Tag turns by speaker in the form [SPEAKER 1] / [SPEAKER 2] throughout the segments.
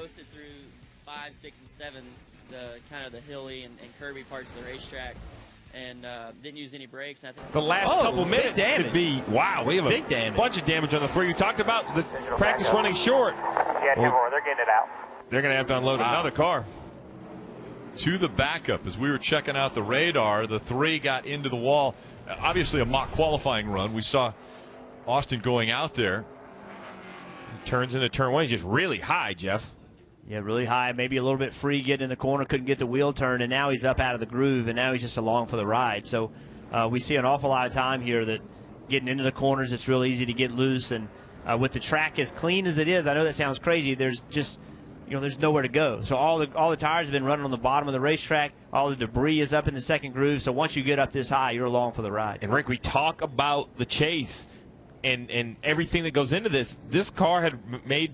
[SPEAKER 1] coasted through 5, 6, and 7, the kind of the hilly and curvy parts of the racetrack, and didn't use any brakes. And I think
[SPEAKER 2] the last couple minutes could be, wow, we have a bunch of damage on the floor. You talked about the practice running short.
[SPEAKER 3] Yeah, 2 more. They're getting it out.
[SPEAKER 2] They're going to have to unload another car.
[SPEAKER 4] To the backup, as we were checking out the radar, the 3 got into the wall. Obviously a mock qualifying run. We saw Austin going out there.
[SPEAKER 2] Turns into turn 1. He's just really high, Jeff.
[SPEAKER 5] Yeah, really high, maybe a little bit free getting in the corner, couldn't get the wheel turn, and now he's up out of the groove, and now he's just along for the ride. So we see an awful lot of time here that getting into the corners, it's real easy to get loose, and with the track as clean as it is, I know that sounds crazy, there's just, there's nowhere to go. So all the tires have been running on the bottom of the racetrack, all the debris is up in the second groove, so once you get up this high, you're along for the ride.
[SPEAKER 2] And Rick, we talk about the chase and everything that goes into this. This car had made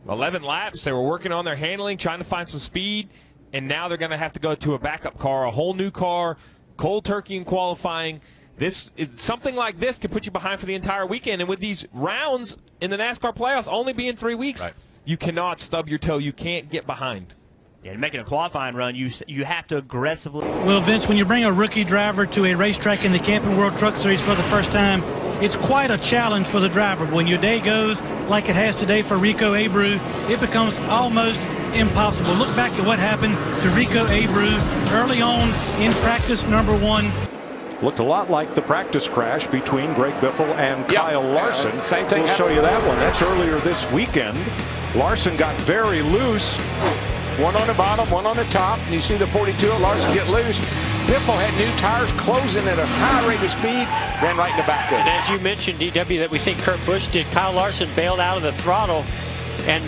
[SPEAKER 2] 11 laps. They were working on their handling, trying to find some speed, and now they're going to have to go to a backup car, a whole new car, cold turkey in qualifying. This is something like this could put you behind for the entire weekend. And with these rounds in the NASCAR playoffs only being 3 weeks, you cannot stub your toe. You can't get behind.
[SPEAKER 5] Yeah, making a qualifying run, you have to aggressively.
[SPEAKER 6] Well, Vince, when you bring a rookie driver to a racetrack in the Camping World Truck Series for the first time, it's quite a challenge for the driver. When your day goes like it has today for Rico Abreu, it becomes almost impossible. Look back at what happened to Rico Abreu early on in practice number 1.
[SPEAKER 7] Looked a lot like the practice crash between Greg Biffle and Kyle Larson.
[SPEAKER 8] Same thing.
[SPEAKER 7] We'll show you that one. That's earlier this weekend. Larson got very loose.
[SPEAKER 8] One on the bottom, one on the top. And you see the 42 of Larson get loose. Biffle had new tires, closing at a high rate of speed, ran right in the back of it.
[SPEAKER 9] And as you mentioned, DW, that we think Kurt Busch did, Kyle Larson bailed out of the throttle, and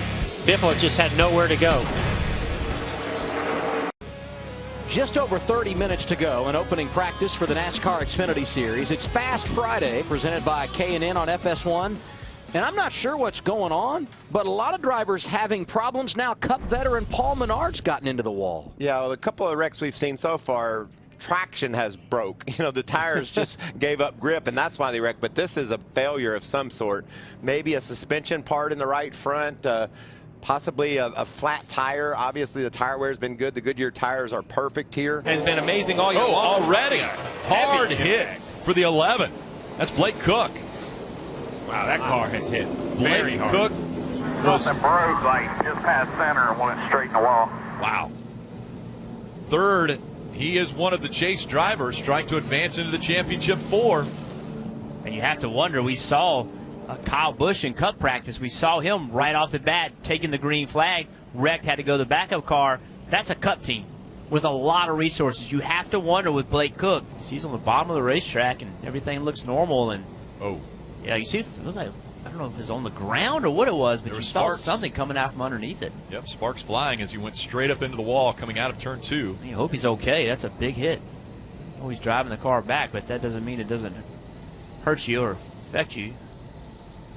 [SPEAKER 9] Biffle just had nowhere to go.
[SPEAKER 10] Just over 30 minutes to go in opening practice for the NASCAR Xfinity Series. It's Fast Friday, presented by K&N on FS1. And I'm not sure what's going on, but a lot of drivers having problems now. Cup veteran Paul Menard's gotten into the wall.
[SPEAKER 11] Yeah, well, a couple of wrecks we've seen so far, traction has broke. The tires just gave up grip, and that's why they wrecked. But this is a failure of some sort. Maybe a suspension part in the right front, possibly a flat tire. Obviously, the tire wear has been good. The Goodyear tires are perfect here.
[SPEAKER 2] Has been amazing all year long.
[SPEAKER 4] Already. Hard hit for the 11. That's Blake Cook.
[SPEAKER 2] Wow, that car has hit very hard.
[SPEAKER 4] Cook
[SPEAKER 3] was broke like just past center and went straight in the wall.
[SPEAKER 4] Wow. Third, he is one of the chase drivers trying to advance into the championship 4.
[SPEAKER 5] And you have to wonder, we saw Kyle Busch in Cup practice. We saw him right off the bat taking the green flag. Wrecked, had to go to the backup car. That's a Cup team with a lot of resources. You have to wonder with Blake Cook. He's on the bottom of the racetrack and everything looks normal. And yeah, you see, it looked like, I don't know if it was on the ground or what it was, but you saw something coming out from underneath it.
[SPEAKER 4] Yep, sparks flying as he went straight up into the wall coming out of turn 2.
[SPEAKER 5] I hope he's okay. That's a big hit. Oh, he's driving the car back, but that doesn't mean it doesn't hurt you or affect you.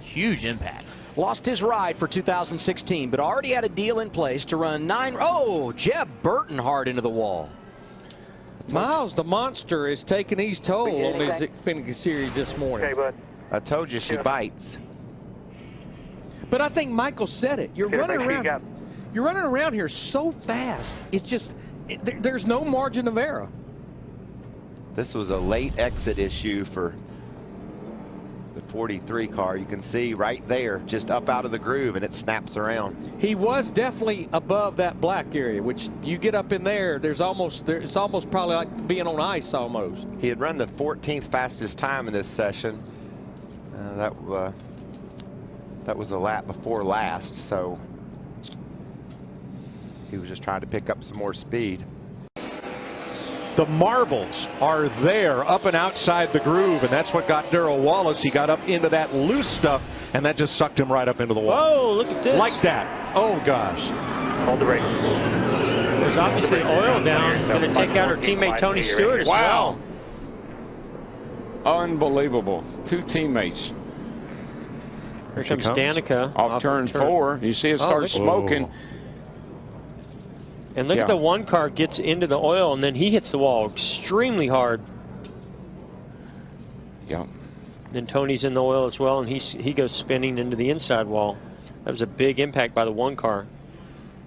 [SPEAKER 5] Huge impact.
[SPEAKER 10] Lost his ride for 2016, but already had a deal in place to run 9. Oh, Jeb Burton hard into the wall.
[SPEAKER 12] Miles, the monster, is taking his toll on his Xfinity Series this morning.
[SPEAKER 3] Okay, bud.
[SPEAKER 11] I told you she bites.
[SPEAKER 12] But I think Michael said it. You're running around. You're running around here so fast. It's just there's no margin of error.
[SPEAKER 11] This was a late exit issue for the 43 car. You can see right there, just up out of the groove, and it snaps around.
[SPEAKER 12] He was definitely above that black area, which you get up in there, it's almost probably like being on ice almost.
[SPEAKER 11] He had run the 14th fastest time in this session. That was a lap before last, so he was just trying to pick up some more speed.
[SPEAKER 7] The marbles are there up and outside the groove, and that's what got Darrell Wallace. He got up into that loose stuff, and that just sucked him right up into the wall.
[SPEAKER 9] Whoa, look at this.
[SPEAKER 7] Like that. Oh, gosh.
[SPEAKER 3] Hold the brake.
[SPEAKER 9] There's obviously oil down. Going to take out her teammate Tony Stewart as well.
[SPEAKER 8] Unbelievable. 2 teammates.
[SPEAKER 9] Here comes Danica.
[SPEAKER 8] Off turn 4. You see it start smoking.
[SPEAKER 9] And look at the one car gets into the oil, and then he hits the wall extremely hard.
[SPEAKER 8] Yeah.
[SPEAKER 9] Then Tony's in the oil as well, and he goes spinning into the inside wall. That was a big impact by the one car.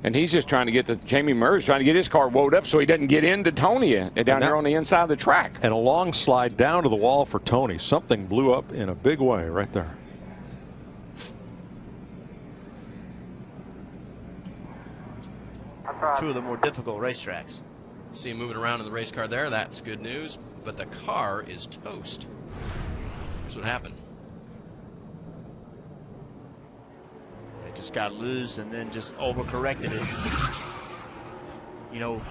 [SPEAKER 8] And he's just trying to get Jamie Murray's trying to get his car woed up so he doesn't get into Tony down here on the inside of the track.
[SPEAKER 7] And a long slide down to the wall for Tony. Something blew up in a big way right there.
[SPEAKER 5] Two of the more difficult racetracks.
[SPEAKER 13] See him moving around in the race car there. That's good news. But the car is toast. Here's what happened.
[SPEAKER 5] It just got loose and then just overcorrected it. You know,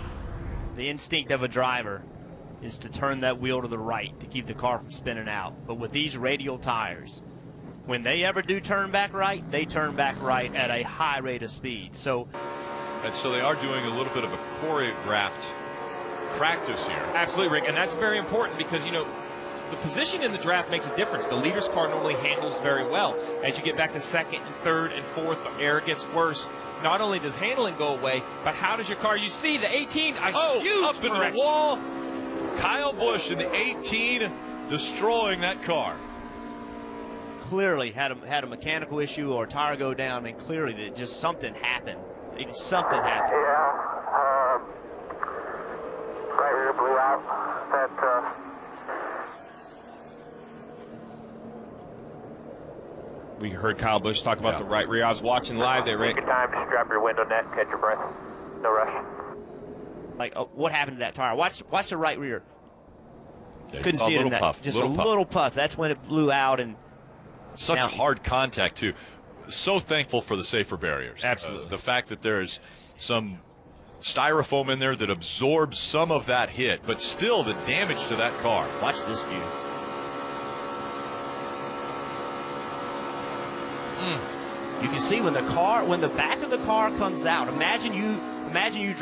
[SPEAKER 5] the instinct of a driver is to turn that wheel to the right to keep the car from spinning out. But with these radial tires, when they ever do turn back right, they turn back right at a high rate of speed.
[SPEAKER 4] And so they are doing a little bit of a choreographed practice here.
[SPEAKER 2] Absolutely, Rick, and that's very important because, you know, the position in the draft makes a difference. The leader's car normally handles very well. As you get back to second and third and fourth, the air gets worse. Not only does handling go away, but how does your car? You see the 18, huge
[SPEAKER 4] up into the wall. Kyle Busch in the 18 destroying that car.
[SPEAKER 5] Clearly had a mechanical issue or a tire go down, and clearly that just something happened. Something happened.
[SPEAKER 3] Yeah, right here blew out. That
[SPEAKER 2] We heard Kyle Busch talk about the right rear. I was watching live there, Rick.
[SPEAKER 3] Take your time, just grab your window net and catch your breath. No rush.
[SPEAKER 5] Like, what happened to that tire? Watch the right rear.
[SPEAKER 4] Yeah,
[SPEAKER 5] Couldn't see it in that.
[SPEAKER 4] Puff,
[SPEAKER 5] just a little puff. That's when it blew out. And
[SPEAKER 4] such hard contact, too. So thankful for the safer barriers.
[SPEAKER 2] Absolutely.
[SPEAKER 4] The fact that there's some styrofoam in there that absorbs some of that hit, but still the damage to that car.
[SPEAKER 5] Watch this view. You can see when the back of the car comes out. Imagine you drive